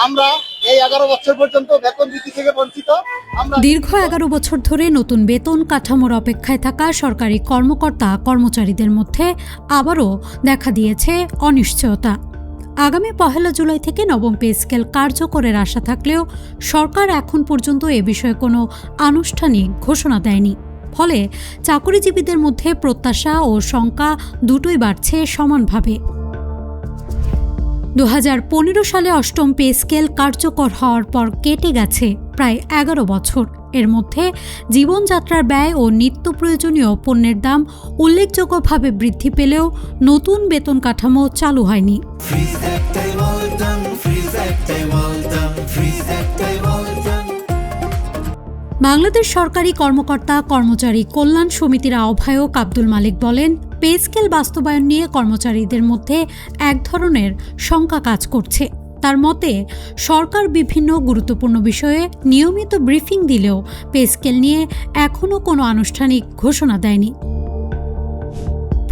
আমরা এই 11 বছর পর্যন্ত বেতন বৃদ্ধি থেকে বঞ্চিত। দীর্ঘ 11 বছর ধরে নতুন বেতন কাঠামোর অপেক্ষায় থাকা সরকারি কর্মকর্তা কর্মচারীদের মধ্যে আবারও দেখা দিয়েছে অনিশ্চয়তা। আগামী 1 জুলাই থেকে নবম পে স্কেল কার্যকরের আশা থাকলেও সরকার এখন পর্যন্ত এ বিষয়ে কোনো আনুষ্ঠানিক ঘোষণা দেয়নি। ফলে চাকরিজীবীদের মধ্যে প্রত্যাশা ও শঙ্কা দুটোই বাড়ছে সমানভাবে। 2015 সালে অষ্টম পে স্কেল কার্যকর হওয়ার পর কেটে গেছে প্রায় 11 বছর। এর মধ্যে জীবনযাত্রার ব্যয় ও নিত্য প্রয়োজনীয় পণ্যের দাম উল্লেখযোগ্যভাবে বৃদ্ধি পেলেও নতুন বেতন কাঠামো চালু হয়নি। বাংলাদেশ সরকারি কর্মকর্তা কর্মচারী কল্যাণ সমিতির আহ্বায়ক আব্দুল মালিক বলেন, পে স্কেল বাস্তবায়ন নিয়ে কর্মচারীদের মধ্যে এক ধরনের শঙ্কা কাজ করছে। তার মতে, সরকার বিভিন্ন গুরুত্বপূর্ণ বিষয়ে নিয়মিত ব্রিফিং দিলেও পে স্কেল নিয়ে এখনও কোনো আনুষ্ঠানিক ঘোষণা দেয়নি।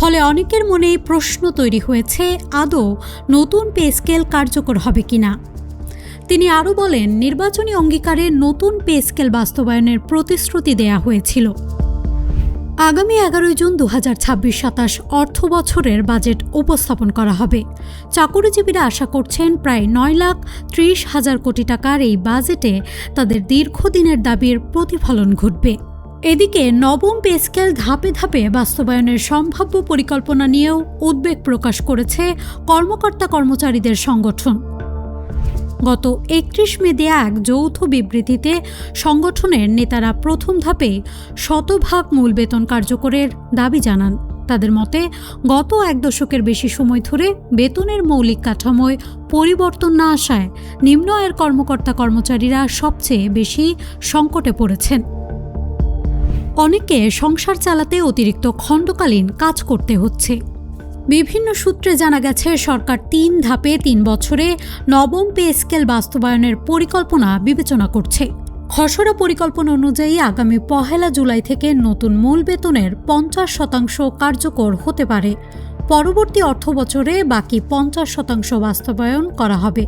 ফলে অনেকের মনেই প্রশ্ন তৈরি হয়েছে, আদৌ নতুন পে স্কেল কার্যকর হবে কিনা। তিনি আরও বলেন, নির্বাচনী অঙ্গীকারে নতুন পে স্কেল বাস্তবায়নের প্রতিশ্রুতি দেয়া হয়েছিল। আগামী 11 জুন 2026-27 অর্থ বছরের বাজেট উপস্থাপন করা হবে। চাকরিজীবীরা আশা করছেন প্রায় 9,30,000 কোটি টাকার এই বাজেটে তাদের দীর্ঘদিনের দাবির প্রতিফলন ঘটবে। এদিকে নবম পে স্কেল ধাপে ধাপে বাস্তবায়নের সম্ভাব্য পরিকল্পনা নিয়েও উদ্বেগ প্রকাশ করেছে কর্মকর্তা কর্মচারীদের সংগঠন। গত 31 মে দেয়া এক যৌথ বিবৃতিতে সংগঠনের নেতারা প্রথম ধাপে 100% মূল বেতন কার্যকরের দাবি জানান। তাদের মতে, গত 1 দশকের বেশি সময় ধরে বেতনের মৌলিক কাঠামোয় পরিবর্তন না আসায় নিম্ন আয়ের কর্মকর্তা কর্মচারীরা সবচেয়ে বেশি সংকটে পড়েছেন। অনেকে সংসার চালাতে অতিরিক্ত খণ্ডকালীন কাজ করতে হচ্ছে। বিভিন্ন সূত্রে জানা গেছে, সরকার 3 ধাপে 3 বছরে নবম পে স্কেল বাস্তবায়নের পরিকল্পনা বিবেচনা করছে। খসড়া পরিকল্পনা অনুযায়ী আগামী 1 জুলাই থেকে নতুন মূল বেতনের 50% কার্যকর হতে পারে। পরবর্তী অর্থ বছরে বাকি 50% বাস্তবায়ন করা হবে।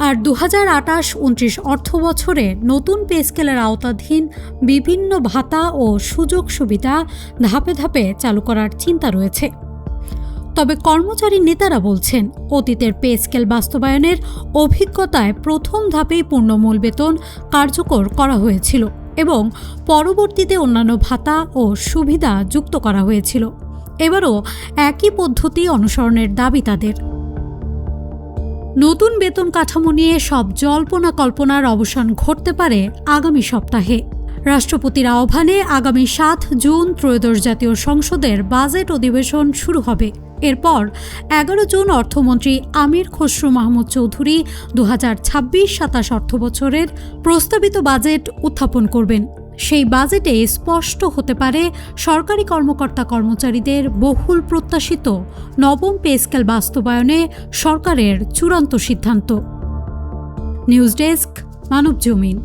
আর 2028-29 অর্থ বছরে নতুন পে স্কেলের আওতাধীন বিভিন্ন ভাতা ও সুযোগ সুবিধা ধাপে ধাপে চালু করার চিন্তা রয়েছে। তবে কর্মচারী নেতারা বলছেন, অতীতের পে স্কেল বাস্তবায়নের অভিজ্ঞতায় প্রথম ধাপেই পূর্ণ মূল বেতন কার্যকর করা হয়েছিল এবং পরবর্তীতে অন্যান্য ভাতা ও সুবিধা যুক্ত করা হয়েছিল। এবারও একই পদ্ধতি অনুসরণের দাবি তাদের। নতুন বেতন কাঠামো নিয়ে সব জল্পনা কল্পনার অবসান ঘটতে পারে আগামী সপ্তাহে। রাষ্ট্রপতির আহ্বানে আগামী 7 জুন ত্রয়োদশ জাতীয় সংসদের বাজেট অধিবেশন শুরু হবে। এরপর 11 জুন অর্থমন্ত্রী আমির খসরু মাহমুদ চৌধুরী 2026-27 অর্থ বছরের প্রস্তাবিত বাজেট উত্থাপন করবেন। সেই বাজেটে স্পষ্ট হতে পারে সরকারি কর্মকর্তা কর্মচারীদের বহুল প্রত্যাশিত নবম পে স্কেল বাস্তবায়নে সরকারের চূড়ান্ত সিদ্ধান্ত। নিউজ ডেস্ক, মানব জমিন।